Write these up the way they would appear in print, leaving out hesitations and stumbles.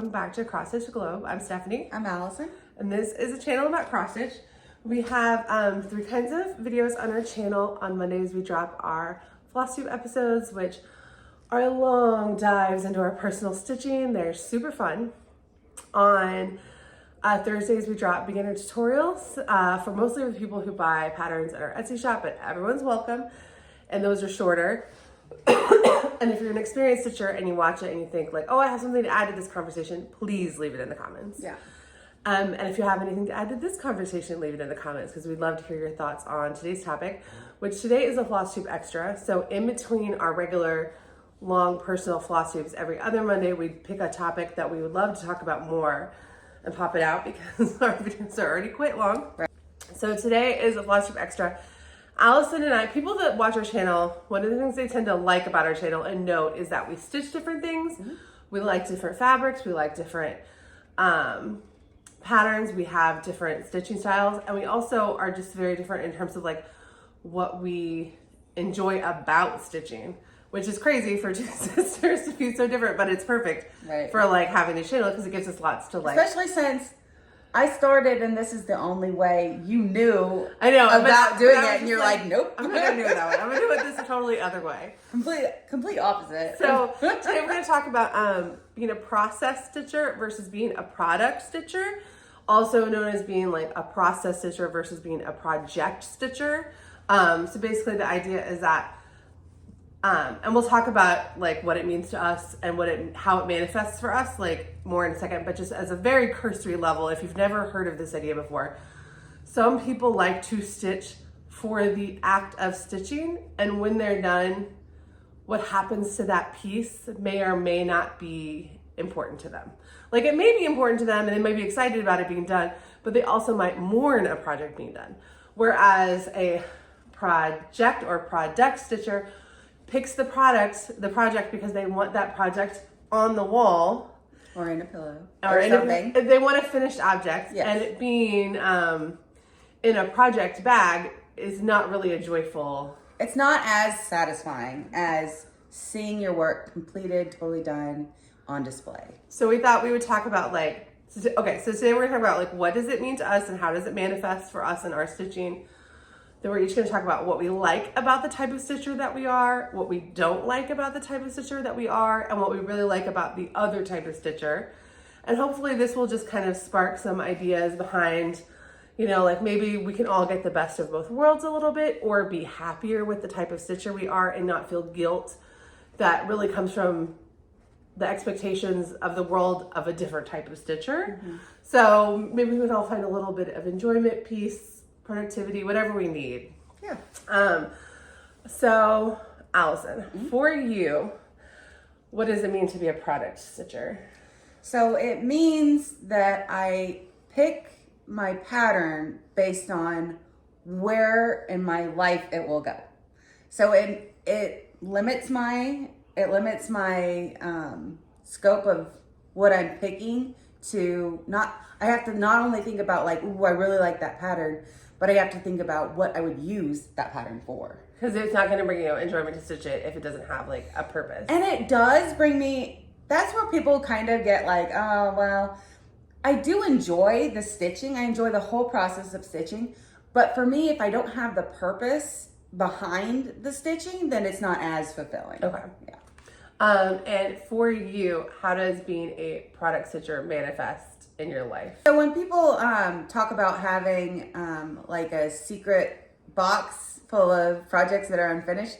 welcome back to Cross Stitch Globe. I'm Stephanie. I'm Allison. And this is a channel about cross stitch. We have 3 kinds of videos on our channel. On Mondays, we drop our Flosstube episodes, which are long dives into our personal stitching. They're super fun. On Thursdays, we drop beginner tutorials for mostly the people who buy patterns at our Etsy shop, but everyone's welcome. And those are shorter. And if you're an experienced stitcher and you watch it and you think like, oh, I have something to add to this conversation, please leave it in the comments. Yeah. And if you have anything to add to this conversation, leave it in the comments because we'd love to hear your thoughts on today's topic, which today is a Flosstube Extra. So in between our regular long personal Flosstubes, every other Monday, we pick a topic that we would love to talk about more and pop it out because our videos are already quite long. Right. So today is a Flosstube Extra. Allison and I, people that watch our channel, one of the things they tend to like about our channel and note is that we stitch different things. Mm-hmm. We like different fabrics. We like different patterns. We have different stitching styles. And we also are just very different in terms of like what we enjoy about stitching, which is crazy for two sisters to be so different, but it's perfect for like having a channel because it gives us lots to like. Especially since I started and this is the only way you knew about doing it, and you're like, nope. I'm not gonna do it that way. I'm gonna do it this totally other way. Complete opposite. So today we're gonna talk about being a process stitcher versus being a product stitcher, also known as being like a process stitcher versus being a project stitcher. So basically the idea is that and we'll talk about like what it means to us and how it manifests for us like more in a second, but just as a very cursory level, if you've never heard of this idea before, some people like to stitch for the act of stitching, and when they're done, what happens to that piece may or may not be important to them. Like it may be important to them and they might be excited about it being done, but they also might mourn a project being done. Whereas a project or product stitcher picks the project because they want that project on the wall. Or in a pillow. Or in something. They want a finished object. Yes. And it being in a project bag is not really a joyful. It's not as satisfying as seeing your work completed, totally done, on display. So we thought we would talk about like, so today we're going to talk about like what does it mean to us and how does it manifest for us in our stitching. Then we're each going to talk about what we like about the type of stitcher that we are, what we don't like about the type of stitcher that we are, and what we really like about the other type of stitcher. And hopefully this will just kind of spark some ideas behind, you know, like maybe we can all get the best of both worlds a little bit or be happier with the type of stitcher we are and not feel guilt that really comes from the expectations of the world of a different type of stitcher. Mm-hmm. So maybe we can all find a little bit of enjoyment, peace, productivity, whatever we need. Yeah. So Allison, for you, what does it mean to be a product stitcher? So it means that I pick my pattern based on where in my life it will go. So it limits my scope of what I'm picking to I have to not only think about like, ooh, I really like that pattern, but I have to think about what I would use that pattern for. Because it's not going to bring you enjoyment to stitch it if it doesn't have like a purpose. And it does bring me, that's where people kind of get like, oh, well, I do enjoy the stitching. I enjoy the whole process of stitching. But for me, if I don't have the purpose behind the stitching, then it's not as fulfilling. Okay. Yeah. And for you, how does being a product stitcher manifest in your life? So when people talk about having like a secret box full of projects that are unfinished,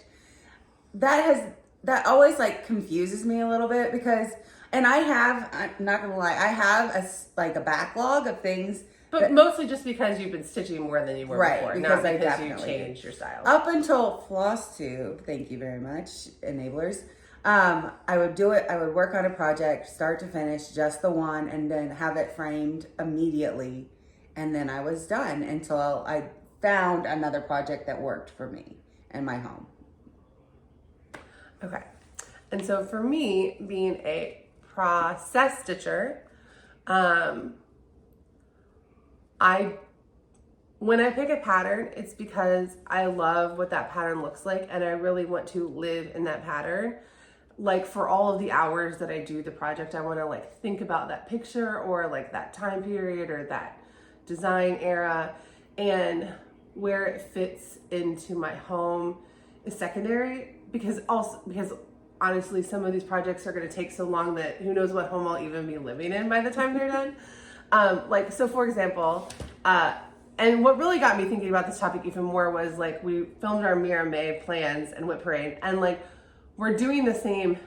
that always like confuses me a little bit because, and I'm not gonna lie, I have a backlog of things. But mostly just because you've been stitching more than you were before, because not because you changed your style. Up until Flosstube, thank you very much, enablers. I would work on a project, start to finish, just the one, and then have it framed immediately. And then I was done until I found another project that worked for me and my home. Okay. And so for me, being a process stitcher, when I pick a pattern, it's because I love what that pattern looks like and I really want to live in that pattern. like for all of the hours that I do the project, I want to like think about that picture or like that time period or that design era, and where it fits into my home is secondary, because honestly, some of these projects are going to take so long that who knows what home I'll even be living in by the time they're done. Like, so for example, and what really got me thinking about this topic even more was like, we filmed our Mira May plans and Whip Parade, and like, we're doing the same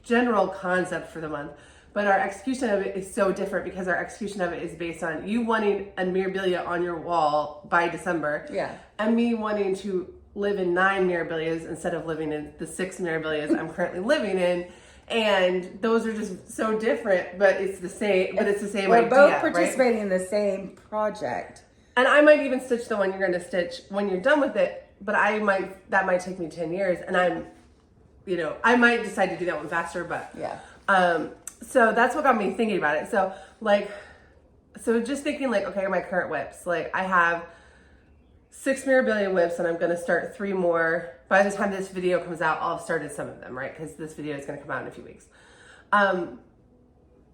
general concept for the month, but our execution of it is so different because our execution of it is based on you wanting a Mirabilia on your wall by December. Yeah. And me wanting to live in 9 Mirabilias instead of living in the 6 Mirabilias I'm currently living in. And those are just so different, but it's the same, We're idea, both participating right? in the same project. And I might even stitch the one you're going to stitch when you're done with it, but that might take me 10 years, and I might decide to do that one faster, but yeah. So that's what got me thinking about it. So just thinking like, okay, my current whips, like I have 6 Mirabilia whips, and I'm going to start 3 more. By the time this video comes out, I'll have started some of them, right? Because this video is going to come out in a few weeks.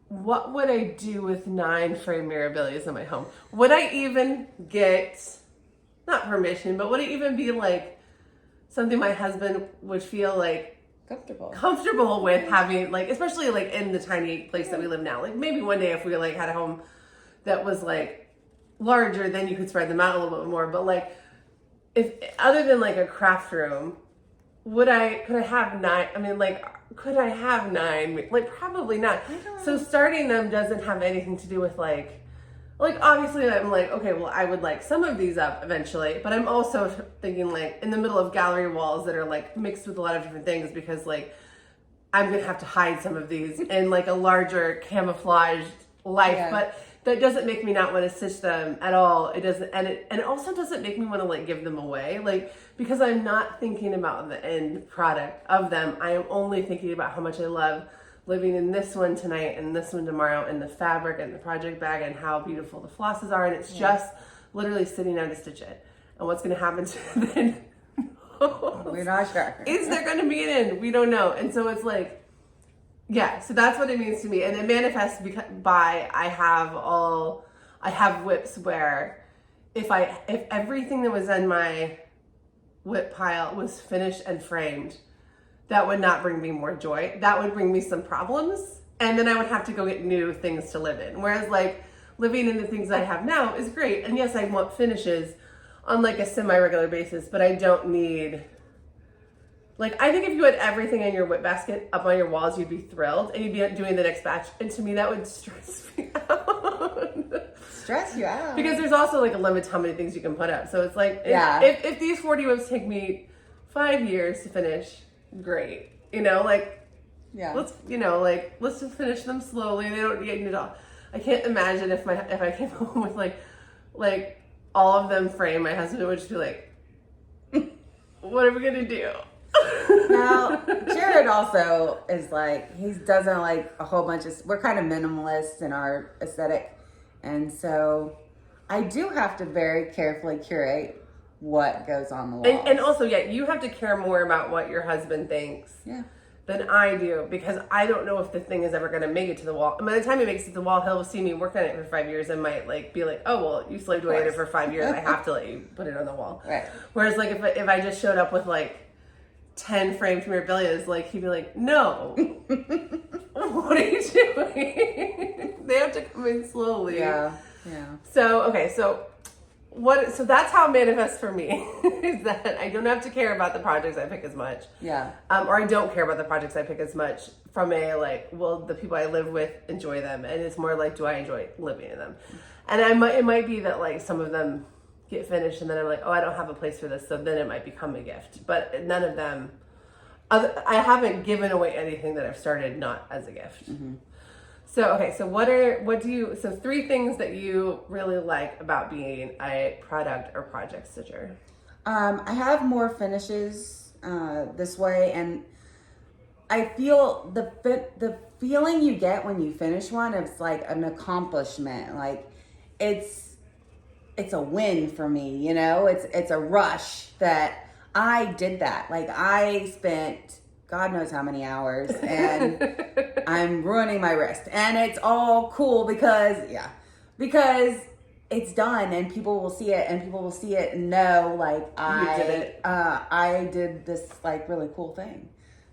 What would I do with 9 frame Mirabilias in my home? Would I even get, not permission, but would it even be like something my husband would feel like comfortable with having, like, especially like in the tiny place that we live now? Like maybe one day if we like had a home that was like larger, then you could spread them out a little bit more. But like, if other than like a craft room, could I have 9? I mean, like, could I have 9? Like, probably not. So starting them doesn't have anything to do with like obviously I'm like, okay, well, I would like some of these up eventually, but I'm also thinking like in the middle of gallery walls that are like mixed with a lot of different things, because like I'm gonna have to hide some of these in like a larger camouflaged life. Yeah. But that doesn't make me not want to stitch them at all. It doesn't, and it also doesn't make me want to like give them away, like, because I'm not thinking about the end product of them. I am only thinking about how much I love living in this one tonight and this one tomorrow, and the fabric and the project bag and how beautiful the flosses are, and it's just literally sitting down to stitch it. And what's going to happen to it then? We're not sure. Is there going to be an end? We don't know. And so it's like, yeah, so that's what it means to me. And it manifests by I have whips where if everything that was in my whip pile was finished and framed, that would not bring me more joy. That would bring me some problems. And then I would have to go get new things to live in. Whereas like living in the things I have now is great. And yes, I want finishes on like a semi-regular basis, but I don't need, like, I think if you had everything in your whip basket up on your walls, you'd be thrilled and you'd be doing the next batch. And to me, that would stress me out. Stress you out. Because there's also like a limit to how many things you can put up. So it's like, if these 40 whips take me 5 years to finish, great. Let's just finish them slowly. They don't get it all. I can't imagine if I came home with like all of them framed, my husband would just be like, what are we gonna do? Now, Jared also is like, he doesn't like a whole bunch of, we're kind of minimalist in our aesthetic. And so I do have to very carefully curate what goes on the walls. And also, you have to care more about what your husband thinks than I do, because I don't know if the thing is ever going to make it to the wall. And by the time he makes it to the wall, he'll see me work on it for 5 years and might like be like, oh, well, you slaved away at it for 5 years. I have to let you put it on the wall. Right. Whereas like if I just showed up with like 10 framed Mirabilias, like he'd be like, no, what are you doing? They have to come in slowly. Yeah. So that's how it manifests for me, is that I don't have to care about the projects I pick as much. Yeah. Or I don't care about the projects I pick as much from a like, will the people I live with enjoy them? And it's more like, do I enjoy living in them? And it might be that like some of them get finished and then I'm like, oh, I don't have a place for this. So then it might become a gift, but none of them, I haven't given away anything that I've started not as a gift. Mm-hmm. So, okay. So 3 things that you really like about being a product or project stitcher? I have more finishes this way, and I feel the feeling you get when you finish one, it's like an accomplishment. Like it's a win for me, it's a rush that I did that. Like I spent God knows how many hours, and I'm ruining my wrist. And it's all cool because it's done, and people will see it, and know, like, I did this, like, really cool thing.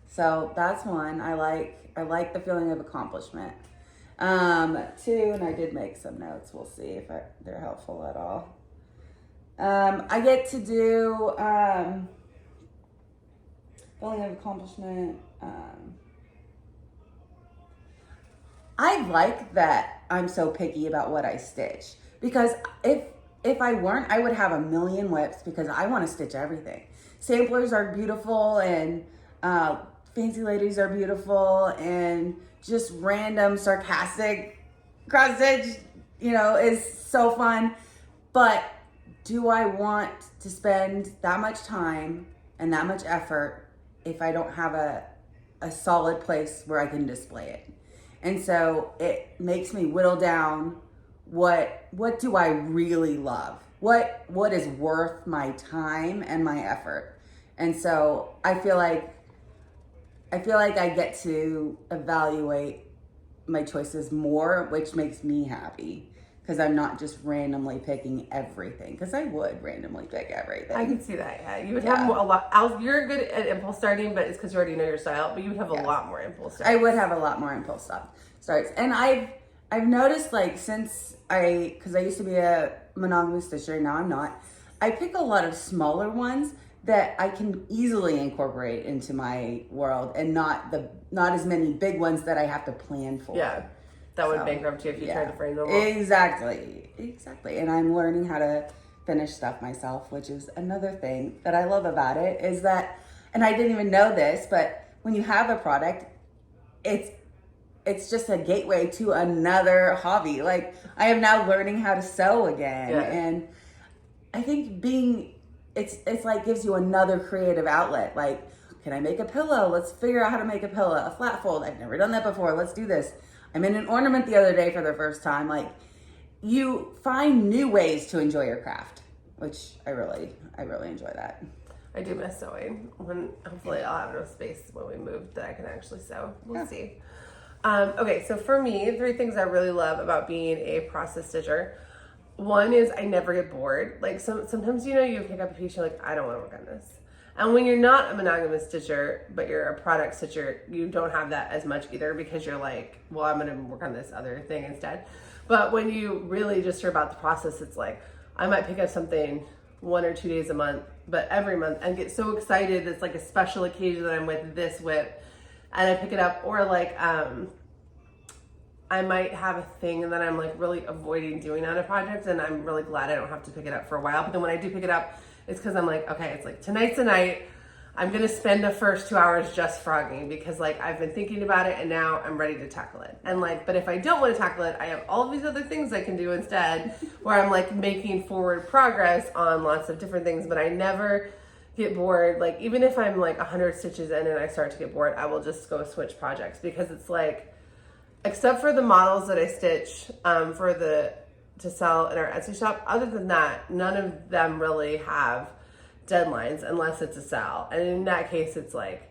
So that's one. I like the feeling of accomplishment. Two, and I did make some notes. We'll see if they're helpful at all. I get to do feeling of accomplishment. I like that I'm so picky about what I stitch, because if I weren't, I would have a million whips, because I want to stitch everything. Samplers are beautiful, and fancy ladies are beautiful, and just random sarcastic cross stitch, is so fun. But do I want to spend that much time and that much effort if I don't have a solid place where I can display it? And so it makes me whittle down what do I really love? What is worth my time and my effort? And so I feel like I get to evaluate my choices more, which makes me happy, because I'm not just randomly picking everything, because I would randomly pick everything. I can see that. Yeah, you would have a lot. You're good at impulse starting, but it's because you already know your style. But you would have a lot more impulse starts. I would have a lot more impulse starts, and I've noticed, like, since because I used to be a monogamous stitcher, now I'm not. I pick a lot of smaller ones that I can easily incorporate into my world, and not as many big ones that I have to plan for. Yeah, that would bankrupt you if you tried to frame them all. Exactly. And I'm learning how to finish stuff myself, which is another thing that I love about it, is that, and I didn't even know this, but when you have a product, it's just a gateway to another hobby. Like, I am now learning how to sew again, and I think it's like gives you another creative outlet. Like, can I make a pillow? Let's figure out how to make a pillow, a flat fold. I've never done that before. Let's do this. I made an ornament the other day for the first time. Like, you find new ways to enjoy your craft, which I really enjoy that. I do miss sewing. Hopefully I'll have enough space when we move that I can actually sew. We'll see. Okay, so for me, 3 things I really love about being a process stitcher. One is I never get bored. Like, sometimes, you pick up a piece, you're like, I don't want to work on this. And when you're not a monogamous stitcher, but you're a product stitcher, you don't have that as much either, because you're like, well, I'm going to work on this other thing instead. But when you really just are about the process, it's like, I might pick up something 1 or 2 days a month, but every month, and get so excited. It's like a special occasion that I'm with this whip, and I pick it up. Or like, I might have a thing that I'm like really avoiding doing on a project, and I'm really glad I don't have to pick it up for a while. But then when I do pick it up, it's because I'm like, okay, it's like, tonight's the night. I'm going to spend the first 2 hours just frogging, because like I've been thinking about it, and now I'm ready to tackle it. And like, but if I don't want to tackle it, I have all of these other things I can do instead, where I'm like making forward progress on lots of different things, but I never get bored. Like, even if I'm like 100 stitches in and I start to get bored, I will just go switch projects, because it's like, except for the models that I stitch to sell in our Etsy shop, other than that, none of them really have deadlines unless it's a sale. And in that case, it's like,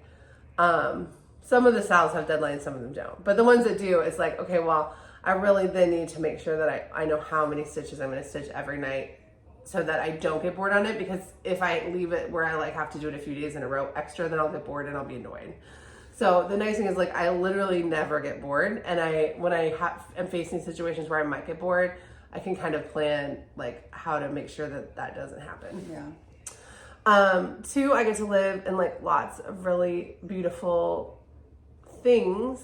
some of the sales have deadlines, some of them don't. But the ones that do, it's like, okay, well, I really then need to make sure that I know how many stitches I'm going to stitch every night, so that I don't get bored on it. Because if I leave it where I like have to do it a few days in a row extra, then I'll get bored and I'll be annoyed. So the nice thing is, like, I literally never get bored. And when I am facing situations where I might get bored, I can kind of plan like how to make sure that doesn't happen. Yeah. 2, I get to live in like lots of really beautiful things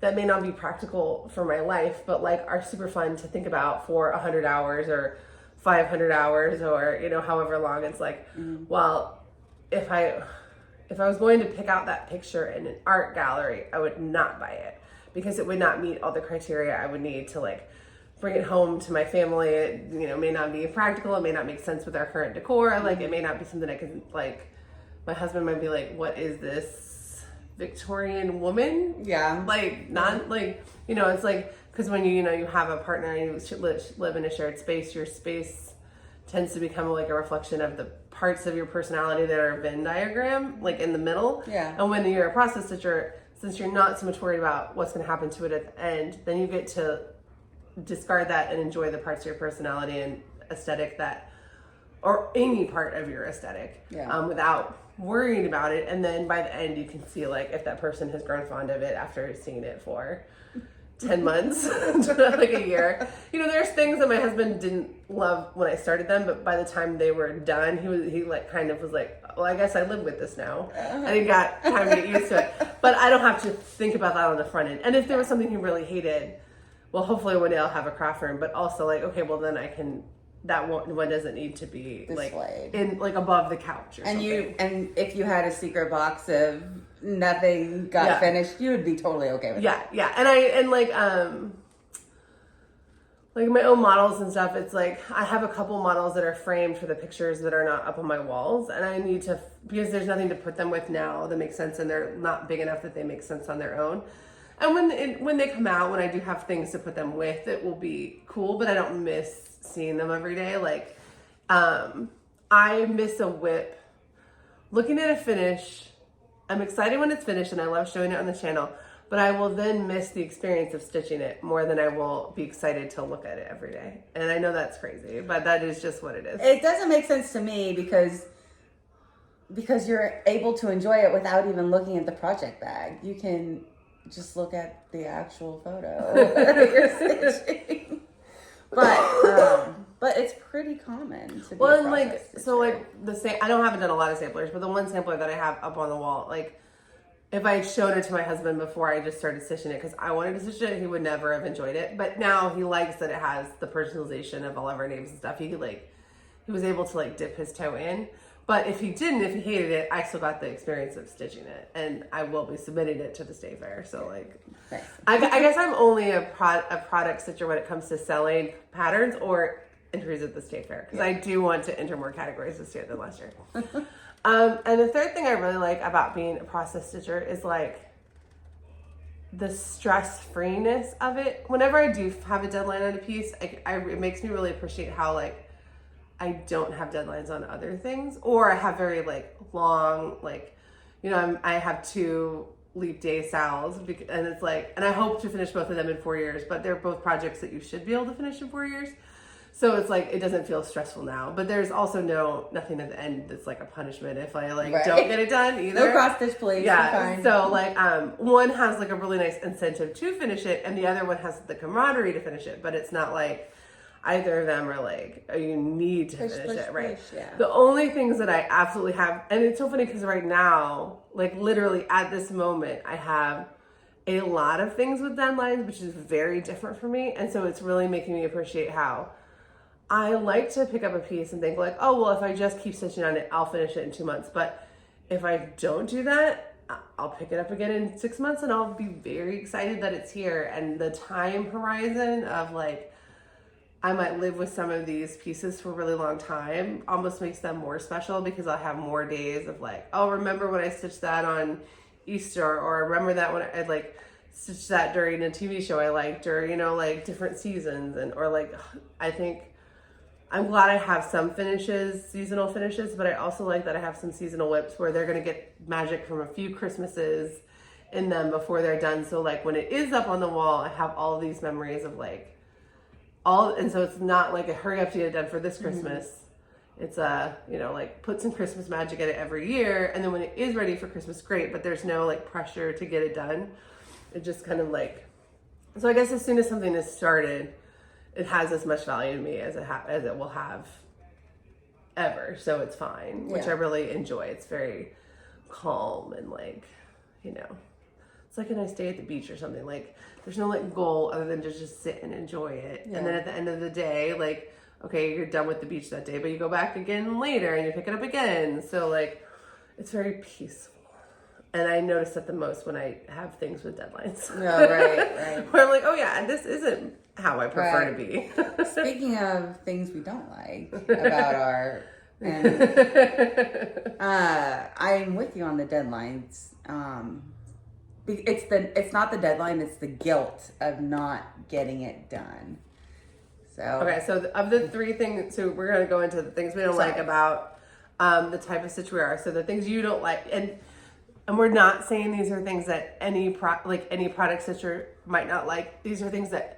that may not be practical for my life, but like are super fun to think about for 100 hours or 500 hours, or, however long. It's like, well, if I was going to pick out that picture in an art gallery, I would not buy it, because it would not meet all the criteria I would need to like bring it home to my family. It, may not be practical. It may not make sense with our current decor. Like, it may not be something I could, like, my husband might be like, what is this Victorian woman? Yeah. Like, not like, it's like, because when you have a partner and you live in a shared space, your space tends to become like a reflection of the parts of your personality that are a Venn diagram, like in the middle. Yeah. And when you're a process stitcher, since you're not so much worried about what's going to happen to it at the end, then you get to discard that and enjoy the parts of your personality and aesthetic that, or any part of your aesthetic, without worrying about it. And then by the end, you can see like if that person has grown fond of it after seeing it for 10 months, like a year. You know, there's things that my husband didn't love when I started them, but by the time they were done, he like kind of was like, well, I guess I live with this now. And he got time to get used to it. But I don't have to think about that on the front end. And if there was something he really hated, well, hopefully one day I'll have a craft room, but also like, okay, well then I can, that one doesn't need to be displayed. Like in like above the couch or something. And if you had a secret box of nothing got finished, you would be totally okay with that. Yeah. And like my own models and stuff, it's like I have a couple models that are framed for the pictures that are not up on my walls, and I need to, because there's nothing to put them with now that makes sense, and they're not big enough that they make sense on their own. And when they come out, when I do have things to put them with, it will be cool, but I don't miss seeing them every day. Like, I miss a whip. Looking at a finish, I'm excited when it's finished and I love showing it on the channel, but I will then miss the experience of stitching it more than I will be excited to look at it every day. And I know that's crazy, but that is just what it is. It doesn't make sense to me because you're able to enjoy it without even looking at the project bag. You can just look at the actual photo that you're stitching. But it's pretty common to be well, a and like process so stitcher. like I haven't done a lot of samplers, but the one sampler that I have up on the wall, like if I had shown it to my husband before I just started stitching it because I wanted to stitch it, he would never have enjoyed it. But now he likes that it has the personalization of all of our names and stuff. He was able to like dip his toe in. But if he hated it, I still got the experience of stitching it, and I will be submitting it to the state fair. So like, nice. I guess I'm only a product stitcher when it comes to selling patterns or entries at the state fair, because I do want to enter more categories this year than last year. And the third thing I really like about being a process stitcher is like the stress freeness of it. Whenever I do have a deadline on a piece, it makes me really appreciate how like I don't have deadlines on other things, or I have very like long, like, you know, I have 2 leap day sals, and it's like, and I hope to finish both of them in 4 years, but they're both projects that you should be able to finish in 4 years. So it's like, it doesn't feel stressful now, but there's also nothing at the end that's like a punishment if I like don't get it done either. No cross stitch, please. Yeah. So like, one has like a really nice incentive to finish it, and the other one has the camaraderie to finish it, but it's not like either of them are like, oh, you need to finish it, right? Yeah. The only things that I absolutely have, and it's so funny because right now, like literally at this moment, I have a lot of things with deadlines, which is very different for me. And so it's really making me appreciate how I like to pick up a piece and think like, oh, well, if I just keep stitching on it, I'll finish it in 2 months. But if I don't do that, I'll pick it up again in 6 months and I'll be very excited that it's here. And the time horizon of like, I might live with some of these pieces for a really long time almost makes them more special, because I'll have more days of like, oh, remember when I stitched that on Easter, or I remember that when I like stitched that during a TV show I liked, or, you know, like different seasons. And, or like, I think I'm glad I have some seasonal finishes, but I also like that I have some seasonal whips where they're going to get magic from a few Christmases in them before they're done. So like when it is up on the wall, I have all these memories of like, and so it's not like a hurry up to get it done for this Christmas. It's you know, like put some Christmas magic in it every year, and then when it is ready for Christmas, great, but there's no like pressure to get it done. It just kind of like, so I guess as soon as something is started, it has as much value to me as it will have ever. So it's fine, which I really enjoy. It's very calm and like, you know, it's like a nice day at the beach or something. Like there's no like goal other than to just sit and enjoy it. And then at the end of the day, like, okay, you're done with the beach that day, but you go back again later and you pick it up again. So like, it's very peaceful. And I notice that the most when I have things with deadlines. No, right. Where I'm like, oh yeah, and this isn't how I prefer to be. Speaking of things we don't like about our, and I'm with you on the deadlines. It's not the deadline, it's the guilt of not getting it done. So Okay, so of the three things, so we're gonna go into the things we don't like about the type of stitch we are. So the things you don't like, and we're not saying these are things that any product stitcher might not like. These are things that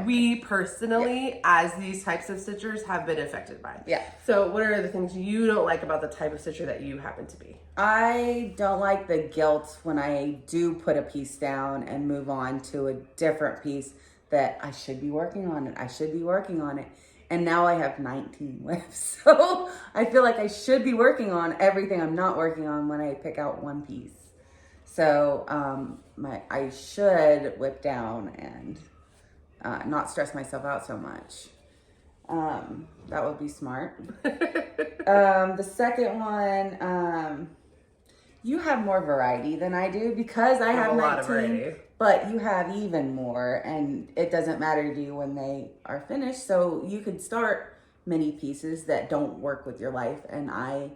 we personally, as these types of stitchers, have been affected by. Yeah. So what are the things you don't like about the type of stitcher that you happen to be? I don't like the guilt when I do put a piece down and move on to a different piece that I should be working on it. I should be working on it. And now I have 19 whips. So I feel like I should be working on everything I'm not working on when I pick out one piece. So I should whip down and not stress myself out so much. That would be smart. The second one, you have more variety than I do because I have 19, but you have even more, and it doesn't matter to you when they are finished. So you could start many pieces that don't work with your life, and I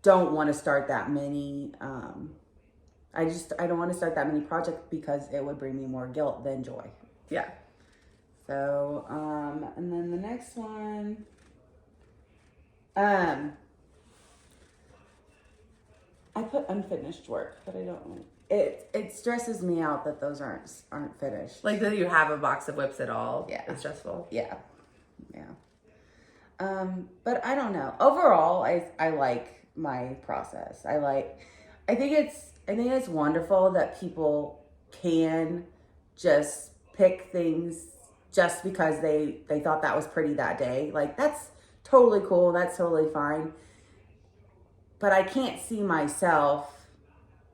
don't want to start that many. I don't want to start that many projects because it would bring me more guilt than joy. Yeah. So, and then the next one, I put unfinished work, but I don't like it. It stresses me out that those aren't finished. Like that you have a box of whips at all. Yeah. It's stressful. Yeah. But I don't know. Overall, I like my process. I think it's wonderful that people can just pick things just because they thought that was pretty that day. Like, that's totally cool. That's totally fine. But I can't see myself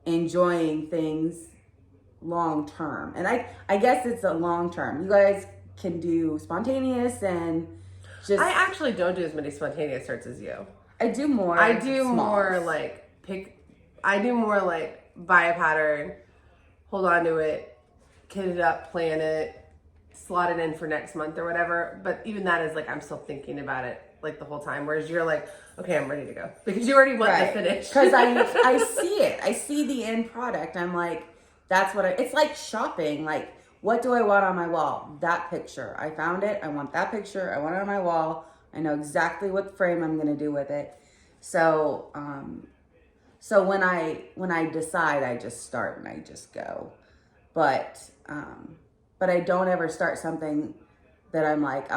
enjoying things long term. And I guess it's a long term. You guys can do spontaneous and just... I actually don't do as many spontaneous starts as you. I do more. I do smalls. more like buy a pattern, hold on to it, kit it up, plan it, slot it in for next month or whatever. But even that is like, I'm still thinking about it like the whole time. Whereas you're like, okay, I'm ready to go because you already want the finish. Because I see it. I see the end product. I'm like, that's what it's like shopping. Like, what do I want on my wall? That picture. I found it. I want that picture. I want it on my wall. I know exactly what frame I'm going to do with it. So, so when I decide, I just start and I just go. But I don't ever start something that I'm like,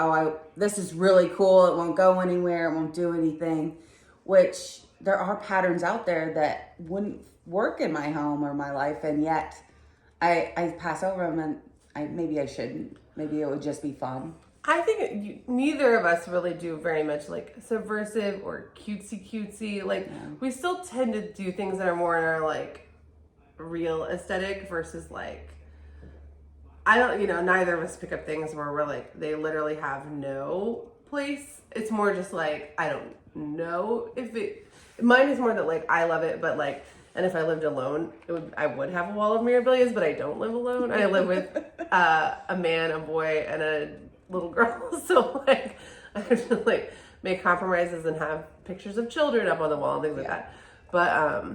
this is really cool. It won't go anywhere. It won't do anything, which there are patterns out there that wouldn't work in my home or my life. And yet I pass over them, and maybe I shouldn't. Maybe it would just be fun. I think neither of us really do very much like subversive or cutesy. Like, we still tend to do things that are more in our like real aesthetic versus like, neither of us pick up things where we're like, they literally have no place. It's more just like, I don't know mine is more that like, I love it, but like, and if I lived alone, I would have a wall of memorabilia, but I don't live alone. I live with a man, a boy, and a little girl. So like, I have to like make compromises and have pictures of children up on the wall and things like that. But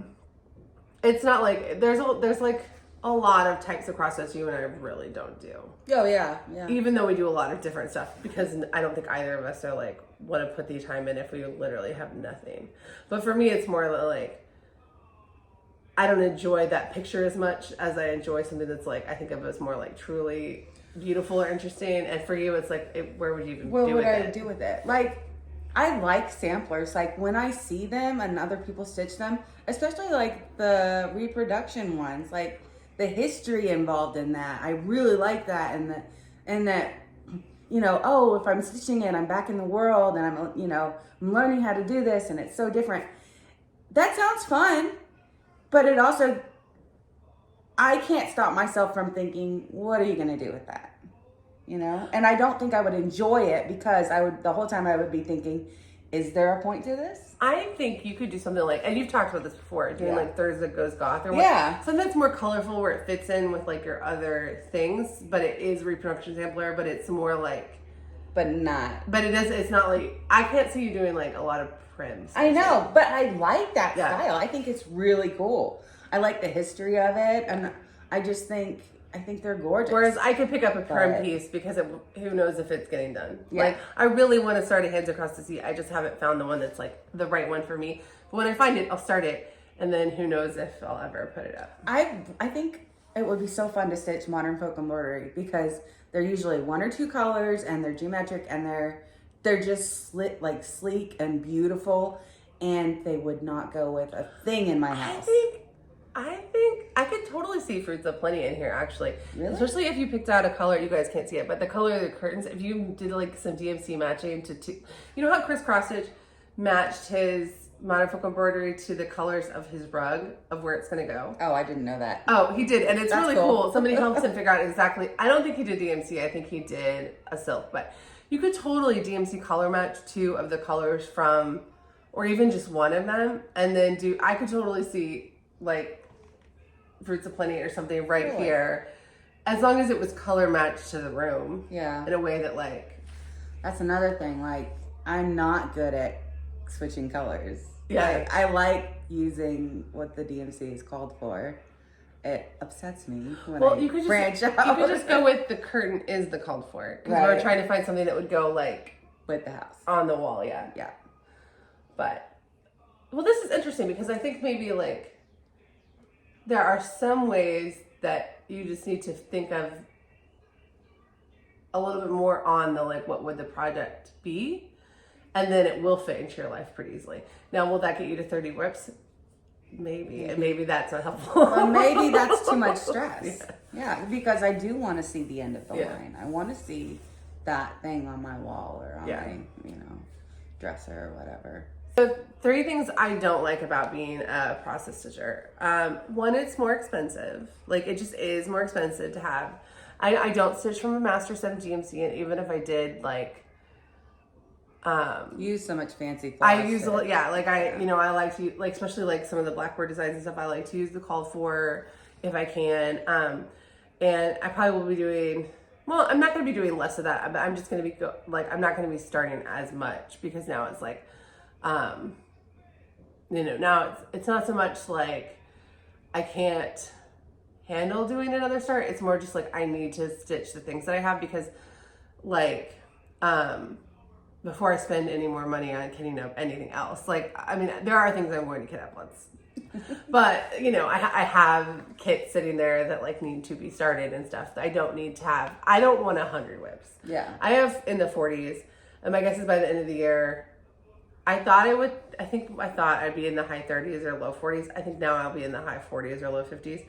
it's not like there's like a lot of types of cross stitch you and I really don't do. Oh yeah. Even though we do a lot of different stuff, because I don't think either of us are like want to put the time in if we literally have nothing. But for me, it's more like, I don't enjoy that picture as much as I enjoy something that's like, I think of as more like truly beautiful or interesting. And for you, it's like, where would you even do with it? What would I do with it? Like, I like samplers. Like, when I see them and other people stitch them, especially like the reproduction ones, like the history involved in that, I really like that. And that, if I'm stitching it, I'm back in the world and I'm learning how to do this and it's so different. That sounds fun. But it also, I can't stop myself from thinking, what are you going to do with that? And I don't think I would enjoy it because the whole time I would be thinking, is there a point to this? I think you could do something like, and you've talked about this before, doing like Thursday Goes Goth or something that's more colorful where it fits in with like your other things, but it is reproduction sampler, but it's more like, but it's not like, I can't see you doing like a lot of prims. I know, but I like that style. I think it's really cool. I like the history of it, and I just think I think they're gorgeous. Whereas I could pick up a perm But- piece because who knows if it's getting done. Yeah. Like, I really want to start a Hands Across the Sea. I just haven't found the one that's like the right one for me. But when I find it, I'll start it. And then who knows if I'll ever put it up. I think it would be so fun to stitch modern folk embroidery because they're usually 1 or 2 colors and they're geometric and they're just sleek and beautiful, and they would not go with a thing in my house. I think I could totally see Fruits of Plenty in here, actually. Really? Especially if you picked out a color. You guys can't see it, but the color of the curtains, if you did like some DMC matching you know how Chris Crossage matched his modern folk embroidery to the colors of his rug of where it's going to go? Oh, I didn't know that. Oh, he did. And it's That's really cool. cool. Somebody helps him figure out exactly. I don't think he did DMC. I think he did a silk, but you could totally DMC color match 2 of the colors from, or even just one of them. And then I could totally see like Fruits of Plenty or something right Really? here. As long as it was color matched to the room. Yeah. In a way that like. That's another thing. Like, I'm not good at switching colors. Yeah. Like, I like using what the DMC is called for. It upsets me when I You could branch out. You could just go with the curtain is the called for. Because Right. we're trying to find something that would go like. with the house. On the wall, yeah. Yeah. But, well, this is interesting because I think maybe like there are some ways that you just need to think of a little bit more on the like, what would the project be? And then it will fit into your life pretty easily. Now, will that get you to 30 whips? Maybe. And maybe that's not helpful. Or maybe that's too much stress. Yeah. Yeah, because I do want to see the end of the Yeah. line. I want to see that thing on my wall or on Yeah. my, dresser or whatever. So 3 things I don't like about being a process stitcher. 1, it's more expensive. Like, it just is more expensive to have. I don't stitch from a Master 7 GMC, and even if I did, like, Use so much fancy I use I like to, like, especially like some of the blackboard designs and stuff, I like to use the called for if I can. And I probably will be doing, well, I'm not going to be doing less of that, but I'm just going to be I'm not going to be starting as much because now it's like, now it's not so much like I can't handle doing another start. It's more just like I need to stitch the things that I have because like, before I spend any more money on kitting up anything else. Like, I mean, there are things I'm going to kit up once, but I have kits sitting there that like need to be started and stuff. I don't want 100 whips. Yeah. I have in the 40s, and my guess is by the end of the year, I thought I'd be in the high 30s or low 40s. I think now I'll be in the high 40s or low 50s,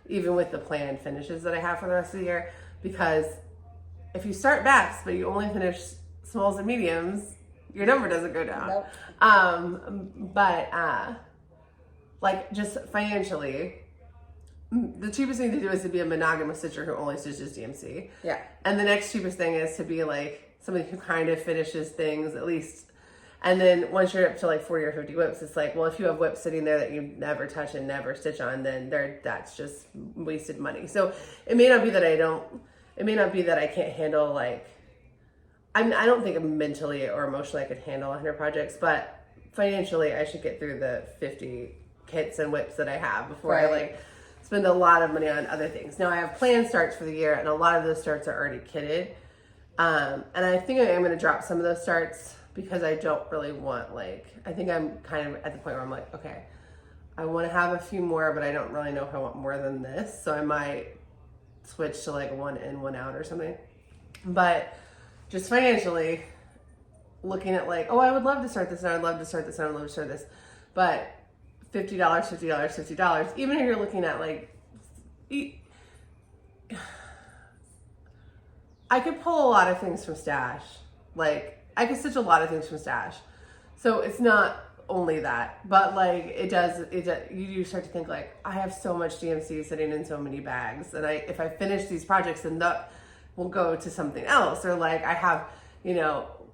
even with the planned finishes that I have for the rest of the year. Because if you start backs, but you only finish smalls and mediums, your number doesn't go down. Nope. Like just financially, the cheapest thing to do is to be a monogamous stitcher who only stitches DMC. Yeah. And the next cheapest thing is to be like somebody who kind of finishes things at least. And then once you're up to like 40 or 50 whips, it's like, well, if you have whips sitting there that you never touch and never stitch on, then that's just wasted money. So it may not be that I can't handle like, I don't think mentally or emotionally I could handle 100 projects, but financially I should get through the 50 kits and whips that I have before I like spend a lot of money on other things. Now I have planned starts for the year and a lot of those starts are already kitted. And I think I am going to drop some of those starts because I don't really want I think I'm kind of at the point where I'm like, okay, I want to have a few more, but I don't really know if I want more than this. So I might switch to like 1 in, 1 out or something. But just financially looking at like, oh, I would love to start this and I'd love to start this and I'd love to start this. But $50, $50, $50, even if you're looking at like, I could pull a lot of things from Stash. Like, I could stitch a lot of things from Stash. So it's not only that, but like you do start to think like, I have so much DMC sitting in so many bags. And if I finish these projects, then that will go to something else. Or like I have,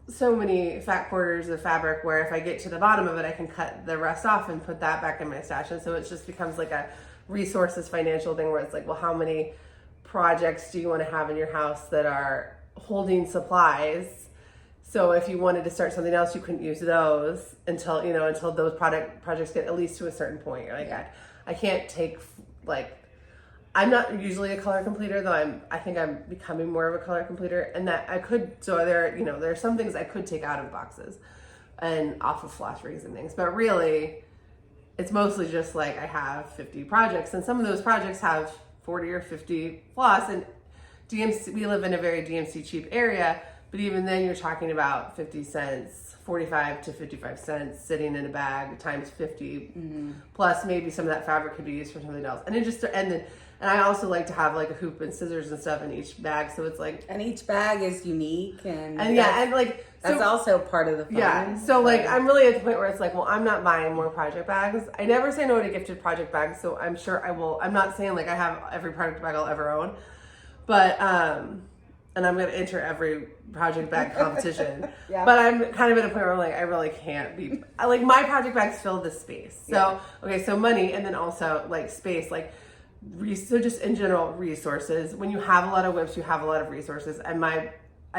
so many fat quarters of fabric where if I get to the bottom of it, I can cut the rest off and put that back in my stash. And so it just becomes like a resources financial thing where it's like, well, how many projects do you want to have in your house that are holding supplies? So if you wanted to start something else, you couldn't use those until projects get at least to a certain point. You're like, I can't take I'm not usually a color completer, though I think I'm becoming more of a color completer, and that I could, so there are some things I could take out of boxes and off of floss rings and things, but really it's mostly just like I have 50 projects, and some of those projects have 40 or 50 floss, and DMC, we live in a very DMC cheap area, but even then you're talking about 50 cents, 45 to 55 cents sitting in a bag times 50, plus maybe some of that fabric could be used for something else. And it just, and I also like to have like a hoop and scissors and stuff in each bag, so it's like, and each bag is unique, and yeah, and like that's also part of the fun. Yeah, so like I'm really at the point where it's like, well, I'm not buying more project bags. I never say no to gifted project bags, so I'm sure I will. I'm not saying like I have every project bag I'll ever own, but and I'm gonna enter every project bag competition. Yeah. But I'm kind of at a point where like I really can't be like, my project bags fill the space. So Yeah. okay, so money, and then also like space, like so just in general resources. When you have a lot of whips, you have a lot of resources, and I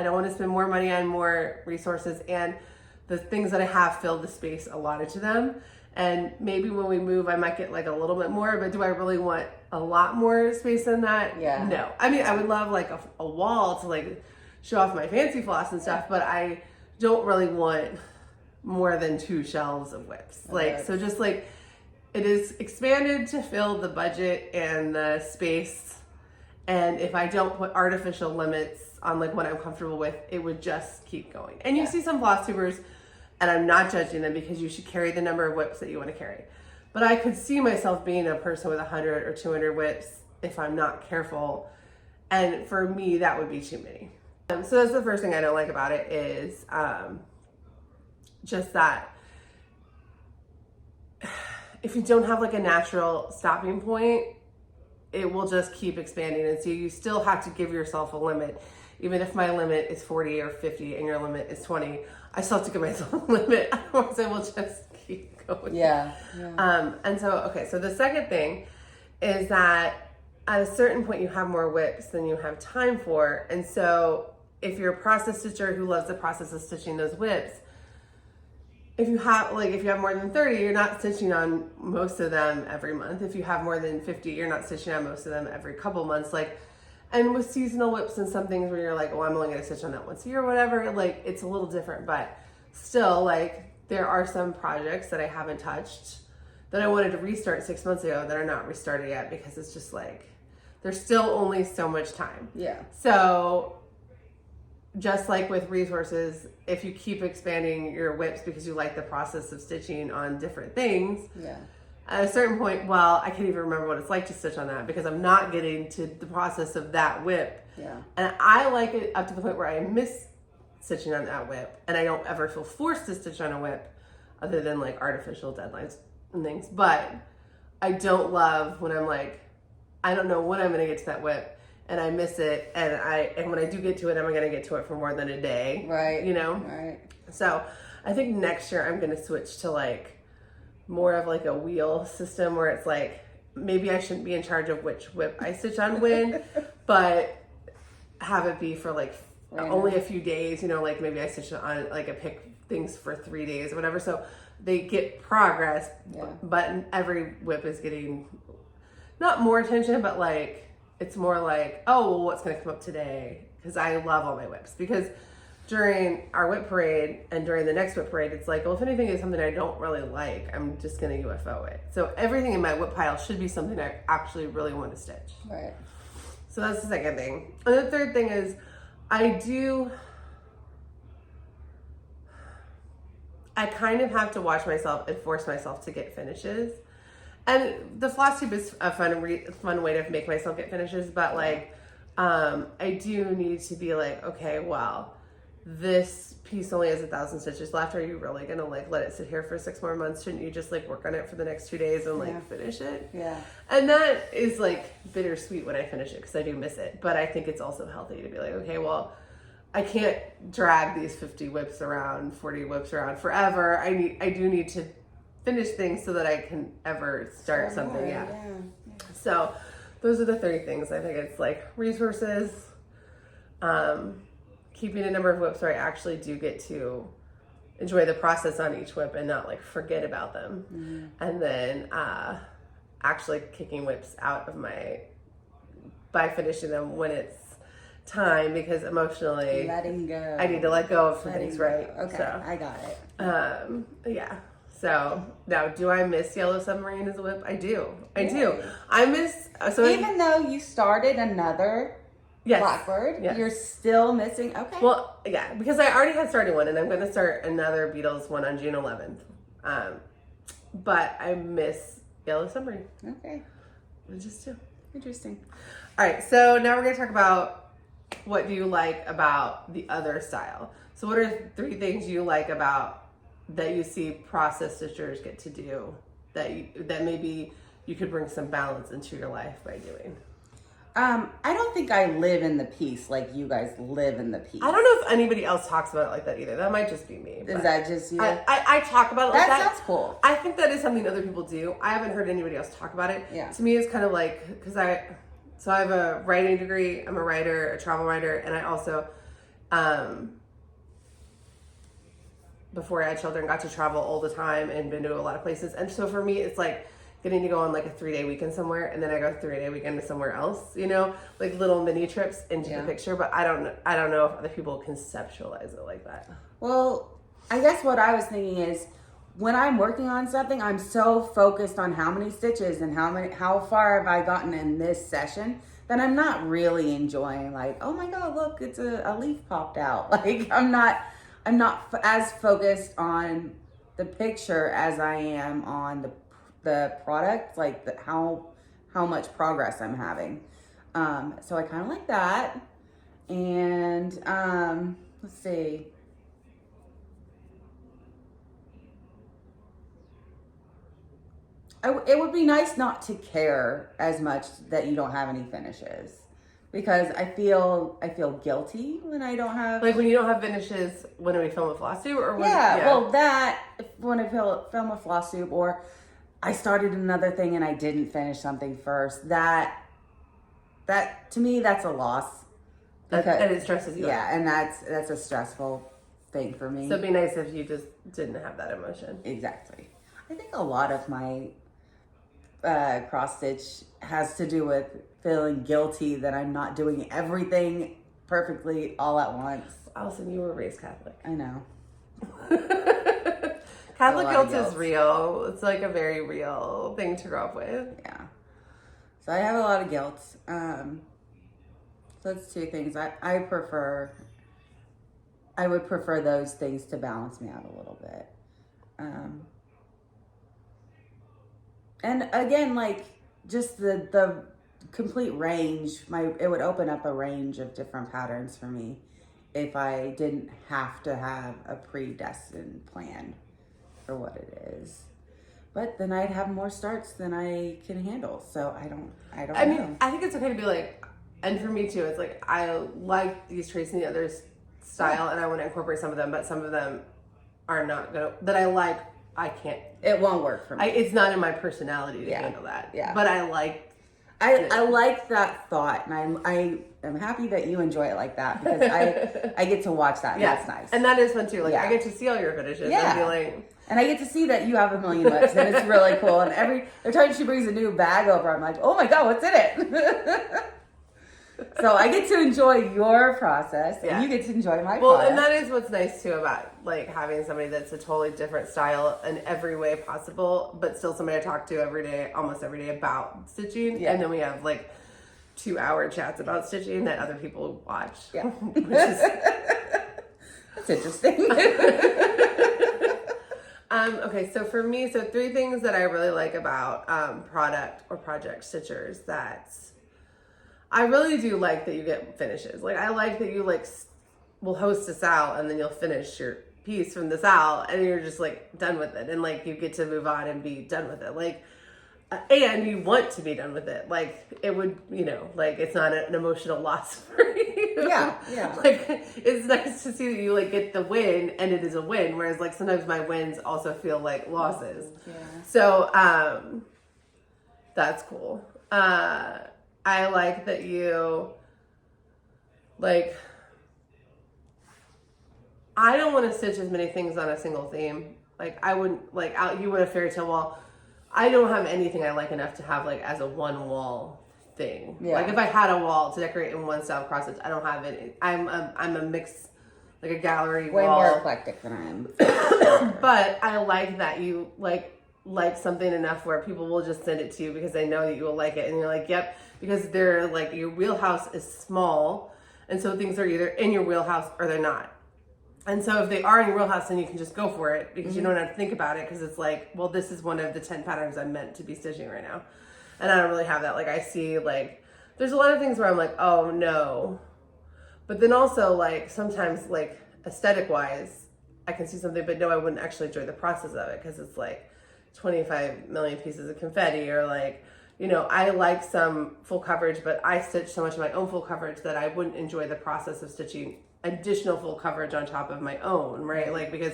don't want to spend more money on more resources, and the things that I have fill the space allotted to them. And maybe when we move, I might get like a little bit more, but do I really want a lot more space than that? Yeah. No. I mean, I would love like a wall to like show off my fancy floss and stuff, but I don't really want more than 2 shelves of whips. Like, so just like, it is expanded to fill the budget and the space. And if I don't put artificial limits on like what I'm comfortable with, it would just keep going. And you see some floss tubers, and I'm not judging them, because you should carry the number of whips that you want to carry. But I could see myself being a person with 100 or 200 whips if I'm not careful. And for me, that would be too many. So that's the first thing I don't like about it, is just that if you don't have like a natural stopping point, it will just keep expanding. And so you still have to give yourself a limit. Even if my limit is 40 or 50 and your limit is 20, I still have to give myself a limit. Otherwise I will just keep going. Yeah. And so, okay, so the second thing is that at a certain point you have more whips than you have time for. And so if you're a process stitcher who loves the process of stitching those whips, if you have more than 30, you're not stitching on most of them every month. If you have more than 50, you're not stitching on most of them every couple months. Like, and with seasonal whips and some things where you're like, oh, I'm only gonna stitch on that once a year or whatever, like it's a little different, but still, like, there are some projects that I haven't touched that I wanted to restart 6 months ago that are not restarted yet, because it's just like, there's still only so much time. Yeah. So just like with resources, if you keep expanding your whips because you like the process of stitching on different things, at a certain point, well, I can't even remember what it's like to stitch on that, because I'm not getting to the process of that whip. Yeah. And I like it up to the point where I miss stitching on that whip, and I don't ever feel forced to stitch on a whip other than like artificial deadlines and things. But I don't love when I'm like, I don't know when I'm gonna get to that whip, and I miss it, and when I do get to it, I'm gonna get to it for more than a day. Right. You know? Right. So I think next year I'm gonna switch to like more of like a wheel system, where it's like, maybe I shouldn't be in charge of which whip I stitch on when, but have it be for like only a few days, you know, like maybe I stitch on like a pick things for 3 days or whatever. So they get progress, but every whip is getting not more attention, but like, it's more like, oh, well, what's going to come up today? Because I love all my whips. Because during our whip parade and during the next whip parade, it's like, well, if anything is something I don't really like, I'm just going to UFO it. So everything in my whip pile should be something I actually really want to stitch. Right. So that's the second thing. And the third thing is, I kind of have to watch myself and force myself to get finishes. And the Flosstube is a fun way to make myself get finishes, but like, I do need to be like, okay, well, this piece only has 1,000 stitches left. Are you really gonna like let it sit here for 6 more months? Shouldn't you just like work on it for the next 2 days and like finish it? Yeah. And that is like bittersweet when I finish it, because I do miss it. But I think it's also healthy to be like, okay, well, I can't drag these 50 whips around, 40 whips around forever. I do need to finish things so that I can ever start something. Yeah. So those are the 3 things. I think it's like resources, keeping a number of whips where I actually do get to enjoy the process on each whip and not like forget about them. And then actually kicking whips out of my by finishing them when it's time, because emotionally letting go. I need to let go of some things, right? Okay, So, I got it. yeah. So now, do I miss Yellow Submarine as a whip? I do. I do. Really? I miss. So Even though you started another yes, Blackbird, yes. you're still missing. Okay. Well, yeah, because I already had started one, and I'm going to start another Beatles one on June 11th. But I miss Yellow Submarine. Okay. I just do. Interesting. All right, so now we're going to talk about what do you like about the other style. So what are 3 things you like about that you see process stitchers get to do that maybe you could bring some balance into your life by doing? I don't think I live in the piece like you guys live in the piece. I don't know if anybody else talks about it like that either. That might just be me. Is that just you? I talk about it like that. That sounds cool. I think that is something other people do. I haven't heard anybody else talk about it. Yeah. To me, it's kind of like, because I have a writing degree. I'm a writer, a travel writer, and I also, before I had children, got to travel all the time and been to a lot of places. And so for me, it's like getting to go on like a 3-day weekend somewhere, and then I go 3-day weekend to somewhere else, you know, like little mini trips into the picture. But I don't know if other people conceptualize it like that. Well, I guess what I was thinking is when I'm working on something, I'm so focused on how many stitches and how far have I gotten in this session that I'm not really enjoying, like, oh my God, look, it's a leaf popped out. Like I'm not as focused on the picture as I am on the product, like how much progress I'm having. So I kind of like that. And let's see. It would be nice not to care as much that you don't have any finishes, because I feel guilty when I don't have. Like when you don't have finishes when we film a Flosstube, or when, well, that when I film a Flosstube, or I started another thing and I didn't finish something first. That to me, that's a loss. And it stresses you out. Yeah, and that's a stressful thing for me. So it'd be nice if you just didn't have that emotion. Exactly. I think a lot of my cross stitch has to do with feeling guilty that I'm not doing everything perfectly all at once. Allison, you were raised Catholic. I know. Catholic guilt is real. It's like a very real thing to grow up with. Yeah. So I have a lot of guilt. So that's 2 things. I would prefer those things to balance me out a little bit. And again, like just the complete range, it would open up a range of different patterns for me if I didn't have to have a predestined plan for what it is. But then I'd have more starts than I can handle. So I don't know. I mean, I think it's okay to be like, and for me too, it's like I like these traits in the other style, and I want to incorporate some of them, but some of them are not gonna that I like. I can't. It won't work for me. It's not in my personality to handle that. Yeah. But I like. I like that thought, and I am happy that you enjoy it like that, because I get to watch that. And that's nice. And that is fun too. Like I get to see all your finishes. Yeah. And be like, and I get to see that you have a million lips, and it's really cool. And every time she brings a new bag over, I'm like, oh my God, what's in it? So I get to enjoy your process, and you get to enjoy my process. And that is what's nice too about like having somebody that's a totally different style in every way possible, but still somebody I talk to every day, almost every day, about stitching. Yeah. And then we have like 2-hour chats about stitching that other people watch. Yeah. Which is that's interesting. Okay, so for me, 3 things that I really like about product or project stitchers that I really do like that you get finishes. Like I like that you like will host us out and then you'll finish your piece from this out and you're just like done with it, and like you get to move on and be done with it. Like and you want to be done with it. Like it would, you know, like it's not an emotional loss for you. Yeah. Like it's nice to see that you like get the win and it is a win. Whereas like sometimes my wins also feel like losses. Yeah. So that's cool. I like that you like. I don't want to stitch as many things on a single theme. Like I wouldn't you want a fairy tale wall. I don't have anything I like enough to have like as a one wall thing. Yeah. Like if I had a wall to decorate in one style cross stitch, I don't have it. I'm a mix, like a gallery Way wall. more eclectic than I am. But I like that you like something enough where people will just send it to you because they know that you will like it, and you're like, yep, because they're like, your wheelhouse is small, and so things are either in your wheelhouse or they're not. And so if they are in your wheelhouse, then you can just go for it because you don't have to think about it, because it's like, well, this is one of the 10 patterns I'm meant to be stitching right now. And I don't really have that. Like I see like, there's a lot of things where I'm like, oh no. But then also like sometimes like aesthetic wise, I can see something, but no, I wouldn't actually enjoy the process of it because it's like 25 million pieces of confetti, or like, you know, I like some full coverage, but I stitch so much of my own full coverage that I wouldn't enjoy the process of stitching additional full coverage on top of my own, right? Like because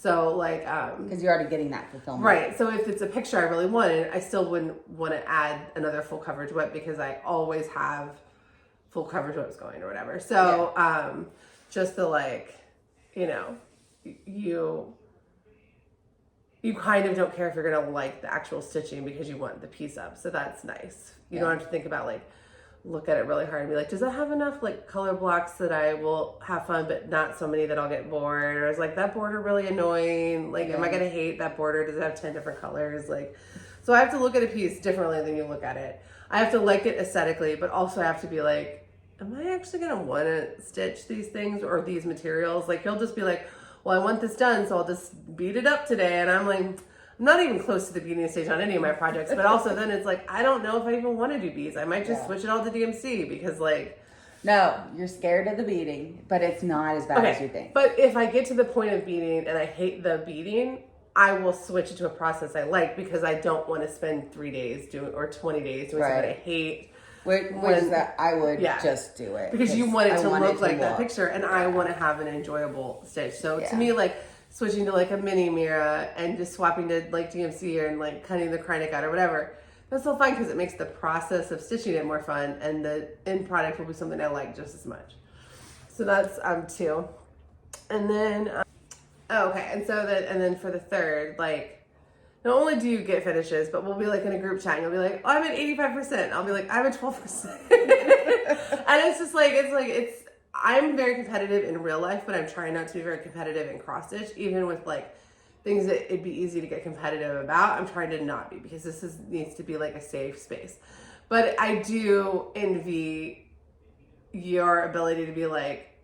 because you're already getting that fulfillment, right? So if it's a picture I really wanted, I still wouldn't want to add another full coverage whip because I always have full coverage whips going or whatever. So just the like, you know, you kind of don't care if you're gonna like the actual stitching because you want the piece up. So that's nice. You don't have to think about like, look at it really hard and be like, does that have enough like color blocks that I will have fun, but not so many that I'll get bored? Or is like that border really annoying? Like, am I gonna hate that border? Does it have 10 different colors? Like, so I have to look at a piece differently than you look at it. I have to like it aesthetically, but also I have to be like, am I actually gonna wanna stitch these things or these materials? Like you'll just be like, well, I want this done, so I'll just beat it up today. And I'm like, I'm not even close to the beading stage on any of my projects, but also then it's like, I don't know if I even want to do beads. I might just switch it all to DMC because like... No, you're scared of the beading, but it's not as bad as you think. But if I get to the point of beading and I hate the beading, I will switch it to a process I like because I don't want to spend 3 days doing, or 20 days doing something I hate. Which is that I would just do it. Because you want it to look like that picture, and I want to have an enjoyable stitch. So to me, like switching to like a mini mirror and just swapping to like DMC and like cutting the Kreinik out or whatever, that's still fun because it makes the process of stitching it more fun, and the end product will be something I like just as much. So that's 2. And then, and then for the third, like, not only do you get finishes, but we'll be like in a group chat and you'll be like, oh, I'm at 85%. I'll be like, I'm at 12%. And it's just like, I'm very competitive in real life, but I'm trying not to be very competitive in cross stitch, even with like things that it'd be easy to get competitive about. I'm trying to not be, because needs to be like a safe space. But I do envy your ability to be like,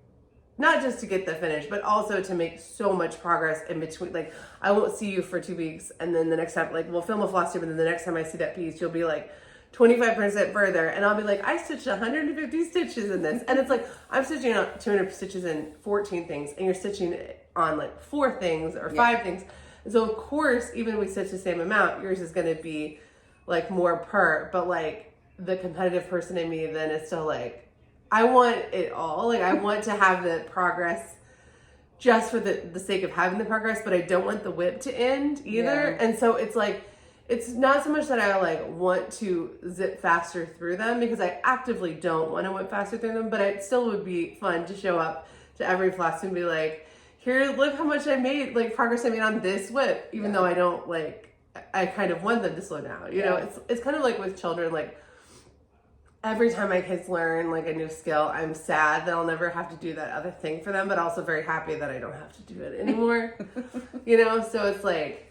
not just to get the finish, but also to make so much progress in between. Like, I won't see you for 2 weeks, and then the next time, like, we'll film a Flosstube, and then the next time I see that piece, you'll be like 25% further, and I'll be like, I stitched 150 stitches in this, and it's like, I'm stitching on 200 stitches in 14 things, and you're stitching on like 4 things or 5 things. And so of course, even if we stitch the same amount, yours is going to be like more per, but like the competitive person in me then is still like, I want it all. Like, I want to have the progress just for the sake of having the progress, but I don't want the whip to end either. And so it's like, it's not so much that I like want to zip faster through them, because I actively don't want to whip faster through them, but it still would be fun to show up to every Flosstube and be like, here, look how much I made, like progress I made on this whip, even though I don't like, I kind of want them to slow down. You know, it's kind of like with children, like, every time my kids learn like a new skill, I'm sad that I'll never have to do that other thing for them, but also very happy that I don't have to do it anymore. You know, so it's like,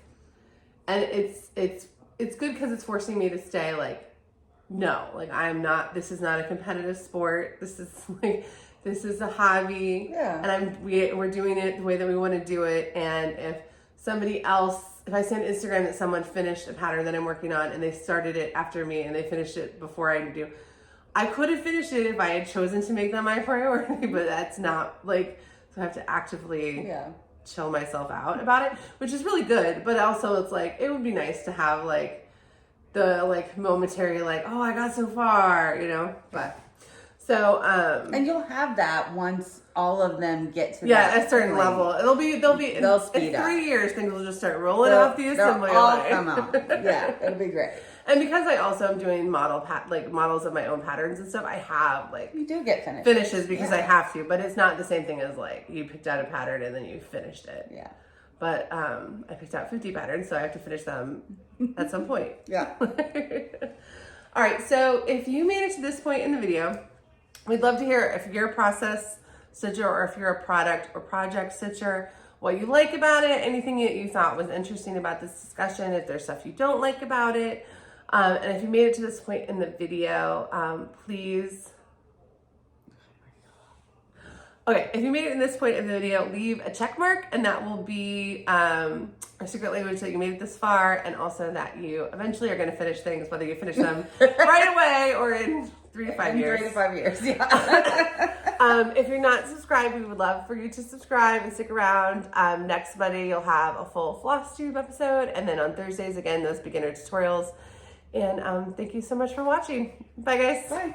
and it's good because it's forcing me to stay like, no, like this is not a competitive sport. This is a hobby, and we're doing it the way that we want to do it. And if I see on Instagram that someone finished a pattern that I'm working on and they started it after me and they finished it before I do, I could have finished it if I had chosen to make that my priority, but that's not like, so I have to actively chill myself out about it, which is really good. But also it's like, it would be nice to have like the like momentary, like, oh, I got so far, you know, but so, and you'll have that once all of them get to that a certain level. They'll speed up. 3 years, things will just start rolling off the assembly line. Come out. Yeah, it'll be great. And because I also am doing models of my own patterns and stuff, I have like, you do get finishes because I have to, but it's not the same thing as like you picked out a pattern and then you finished it. Yeah. But I picked out 50 patterns, so I have to finish them at some point. Yeah. All right, so if you made it to this point in the video, we'd love to hear if you're a process stitcher or if you're a product or project stitcher, what you like about it, anything that you thought was interesting about this discussion, if there's stuff you don't like about it. And if you made it to this point in the video, please. Okay, if you made it in this point in the video, leave a check mark, and that will be our secret language that you made it this far, and also that you eventually are going to finish things, whether you finish them right away or in 3 to 5 years. 3 to 5 years, yeah. If you're not subscribed, we would love for you to subscribe and stick around. Next Monday, you'll have a full Flosstube episode, and then on Thursdays, again, those beginner tutorials. And thank you so much for watching. Bye, guys. Bye.